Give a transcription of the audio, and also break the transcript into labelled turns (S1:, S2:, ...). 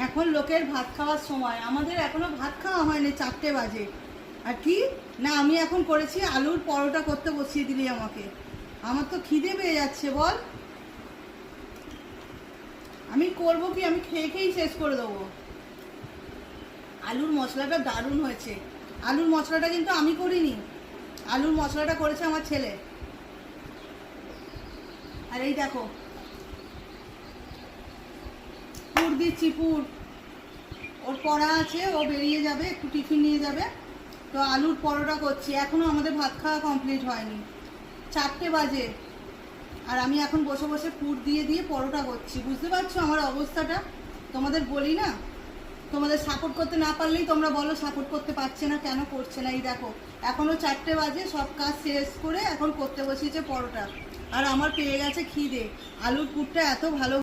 S1: এখন লোকের ভাত খাওয়ার সময়, আমাদের এখনো ভাত খাওয়া হয়নি, 4টে বাজে। আর কি না, আমি এখন করেছি আলুর পরোটা করতে বসিয়ে দিলি আমাকে। আমার তো খিদে পেয়ে যাচ্ছে বল, আমি করব কি? আমি খেয়ে খেয়েই শেষ করে দেবো। আলুর মশলাটা দারুণ হয়েছে। আলুর মশলাটা কিন্তু আমি করিনি, আলুর মশলাটা করেছে আমার ছেলে। আর এই দেখো পুর দিচ্ছি, পুর ওর পড়া আছে, ও বেরিয়ে যাবে, একটু টিফিন নিয়ে যাবে, তো আলুর পরোটা করছি। এখনো আমাদের ভাত খাওয়া কমপ্লিট হয়নি, 4টে বাজে। আর আমি এখন বসে বসে পুর দিয়ে দিয়ে পরোটা করছি। বুঝতে পারছো আমার অবস্থাটা? তোমাদের বলি না, তোমাদের সাপোর্ট করতে না পারলেই তোমরা বলো সাপোর্ট করতে পারছে না, কেন করছে না। এই দেখো এখনো 4টে বাজে, সব কাজ শেষ করে এখন করতে বসিয়েছে পরোটা। আর আমার পেয়ে গেছে খিদে। আলুর পুরটা এত ভালো